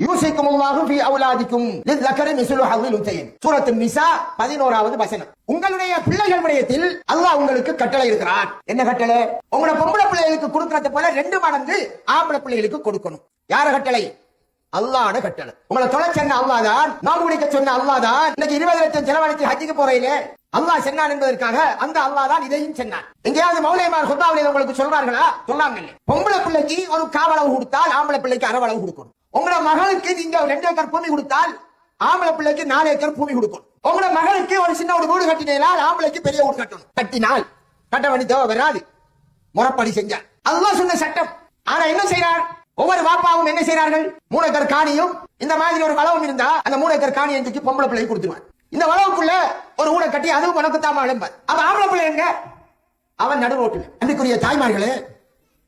யூசிக்குமுல்லாஹு ஃபீ அவுலாதிக்கும் லிஸ்ஸக்கரி மிஸ்லு ஹவ்லில் உன்சையைன். சூரத்து நிசா 11வது வசனம். உங்களுடைய பிள்ளைகள் விடயத்தில் அல்லாஹ் உங்களுக்கு கட்டளை இருக்கிறான். என்ன கட்டளை? உங்களோட பொம்பளை பிள்ளைகளுக்கு கொடுக்கறது போல 2 மடங்கு ஆம்பளை பிள்ளைகளுக்கு கொடுக்கணும். யார கட்டளை? அல்லாஹ்வோட கட்டளை. உங்களை தொலை சொன்ன அல்லாஹ் தான், நோன்பு பிடிக்க சொன்ன அல்லாஹ் தான். இன்னைக்கு 20 லட்சம் செலவழித்து ஹஜ்ஜுக்கு போறீங்களே, அல்லாஹ் சொன்னான் என்பதற்காக அந்த அல்லாஹ் தான் இதையும் சொன்னான். எங்கேயாவது மௌலைமார் ஹுத்பாவிலே உங்களுக்கு சொல்றார்களா? சொல்லாங்க. பொம்பளை பிள்ளைக்கு ஒரு காவளவு கொடுத்தால் ஆம்பளை பிள்ளைக்கு அரவளவு கொடுக்கணும். உங்களோட மகளுக்கு நீங்க 2 ஏக்கர் பூமி கொடுத்தால் ஆம்பளை பிள்ளைக்கு 4 ஏக்கர் பூமி கொடுக்கணும். உங்களோட மகளுக்கு ஒரு சின்ன ஒரு வீடு கட்டினால் ஆம்பளைக்கு பெரிய வீடு கட்டணும். கட்டினால் கட்ட வேண்டிய தேவை வராது, முறைப்படி செஞ்சார். அல்லாஹ் சொன்ன சட்டம். ஆனா என்ன செய்யறார்? ஒவ்வொரு வாப்பாவும் என்ன செய்யறார்கள்? 3 ஏக்கர் காணியும் இந்த மாதிரி ஒரு வளவும் இருந்தா அந்த 3 ஏக்கர் காணியை தூக்கி பொம்பளை பிள்ளை கொடுத்துருவான். இந்த வளவுக்குள்ள ஒரு ஊட கட்டி அதுவும் உனக்கு தாமா எழும்பார். அப்ப ஆம்பளை பிள்ளை எங்க? அவன் நடுரோட்டில். அன்றைக்குரிய தாய்மார்களே,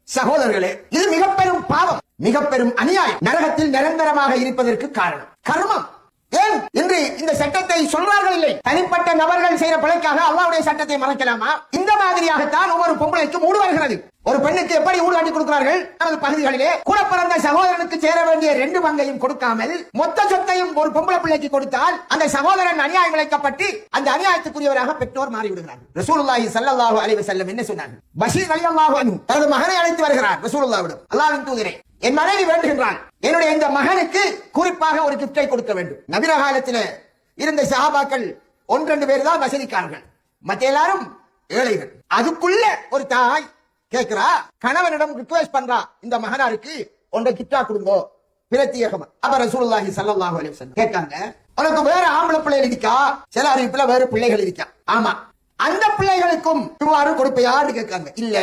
சகோதரர்களே, இது மிக பெரும் பாவம், மிக பெரும் அநியாயம். நரகத்தில் நிரந்தரமாக இருப்பதற்கு காரணம் கர்மம். ஏன் என்று இந்த சட்டத்தை சொல்றார்கள் இல்லை. தனிப்பட்ட நபர்கள் செய்யற பிழைக்காக அல்லாஹ்வுடைய சட்டத்தை மறைக்கலாமா? இந்த மாதிரியாகத்தான் ஒவ்வொரு பொம்பளைக்கும் ஊடு வருகிறது. ஒரு பெண்ணுக்கு எப்படி ஊடு கட்டி கொடுக்கிறார்கள்? நமது பகுதிகளிலே கூட பிறந்த சகோதரனுக்கு சேர வேண்டிய 2 பங்கையும் கொடுக்காமல் மொத்த சொத்தையும் ஒரு பொம்பளை பிள்ளைக்கு கொடுத்தால் அந்த சகோதரன் அநியாயம் இழைக்கப்பட்டு அந்த அநியாயத்துக்குரியவராக பெற்றோர் மாறிவிடுகிறார்கள். ரசூலுல்லாஹி ஸல்லல்லாஹு அலைஹி வஸல்லம் என்ன சொன்னார்கள்? பஷீர் ரலியல்லாஹு அன்ஹு தனது மகனை அழைத்து வருகிறார் ரசூலுல்லாஹ்விடம். அல்லாஹ்வின் தூதரே, என் மனைவி வேண்டுகின்றான், என்னுடைய இந்த மகனுக்கு குறிப்பாக ஒரு கிஃப்டை கொடுக்க வேண்டும். நபிர காலத்தில் இருந்த சஹாபாக்கள் 1-2 பேர் தான் வசதிக்காரர்கள், மற்ற எல்லாரும் ஏழைகள். அதுக்குள்ள ஒரு தாய் கேட்கிறா, கணவனிடம் ரிக்வெஸ்ட் பண்றா, இந்த மகனாருக்கு ஒன்றை கிஃப்டா கொடுங்கோ பிரத்யேகமா. அப்ப ரசூலுல்லாஹி ஸல்லல்லாஹு அலைஹி வஸல்லம் கேட்காங்க, உனக்கு வேற ஆம்பளை பிள்ளைகள் இருக்கா? சில அறிவிப்புல வேற பிள்ளைகள் இருக்கா? ஆமா. அந்த பிள்ளைகளுக்கும் இவ்வாறு கொடுப்பையான்னு கேட்காங்க. இல்ல,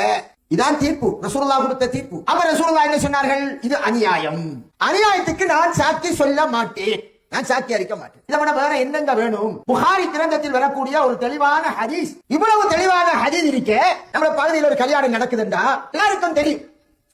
இதான் தீர்ப்பு, ரசூலுல்லாஹ் கொடுத்த தீர்ப்பு. அப்ப ரசூலுல்லாஹ் என்ன சொன்னார்கள்? இது அநியாயம், அநியாயத்துக்கு நான் சாட்சி சொல்ல மாட்டேன், நான் சாட்சி அளிக்க மாட்டேன். இதை விட வேற என்னங்க வேணும்? புகாரி கிரந்தத்தில் வரக்கூடிய ஒரு தெளிவான ஹதீஸ். இவ்வளவு தெளிவான ஹதீஸ் இருக்கே. நம்ம பகுதியில் ஒரு கல்யாணம் நடக்குதுண்டா எல்லாருக்கும் தெரியும்,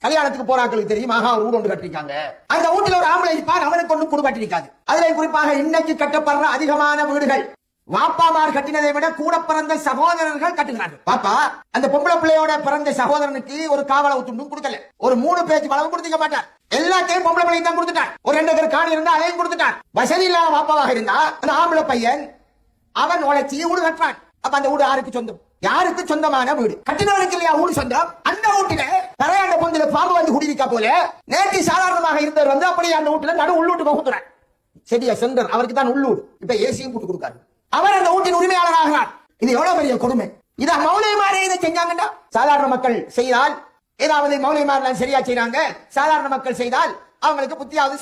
கல்யாணத்துக்கு போறாக்களுக்கு தெரியும். ஆகா, ஒரு வீடு ஒன்று கட்டிருக்காங்க, அந்த வீட்டுல ஒரு ஆம்பளை இருப்பார், அவனுக்கு ஒன்று குடு கட்டிருக்காது. அதுல குறிப்பாக இன்னைக்கு கட்டப்படுற அதிகமான வீடுகள் வாப்பாமார் கட்டினதை விட கூட பிறந்த சகோதரர்கள் கட்டுகிறார்கள். பாப்பா அந்த பொம்பளை பிள்ளையோட பிறந்த சகோதரனுக்கு ஒரு காவலவு துண்டும் கொடுக்கல, ஒரு 3 பேஜ் வளவு கொடுத்துக்க மாட்டார். எல்லாத்தையும் பொம்பளை பிள்ளை தான் கொடுத்துட்டான். ஒரு 2 ஏக்கர் காணி இருந்தா அதையும் கொடுத்துட்டான். வசதி இல்லாத வாப்பாவாக இருந்தா அந்த ஆம்பளை பையன் அவன் உழைச்சி வீடு கட்டுறான். அப்ப அந்த வீடு யாருக்கு சொந்தம்? யாருக்கு சொந்தமான வீடு? கட்டினவனுக்கு இல்லையா வீடு சொந்தம்? அந்த வீட்டுல தரையாண்ட பொந்தில பாம்பு வந்து குடியிருக்கா போல நேற்று சாதாரணமாக இருந்தவர் வந்து அப்படியே அந்த வீட்டுல நடு உள்ளூட்டு பகுத்துறான். செடியா சென்டர் அவருக்கு தான் உள்ளூடு. இப்ப ஏசியும் போட்டு கொடுக்காரு. அவர் அந்த வீட்டின் உரிமையாளராகிறார். இது எவ்வளவு பெரிய கொடுமை! இத மௌலைமாரே இதை செஞ்சாங்கடா. சாதாரண மக்கள் செய்தால் ஏதாவது மௌலைமார் சரியா செய்யறாங்க, சாதாரண மக்கள் செய்தால் அவங்களுக்கு புத்தியாவது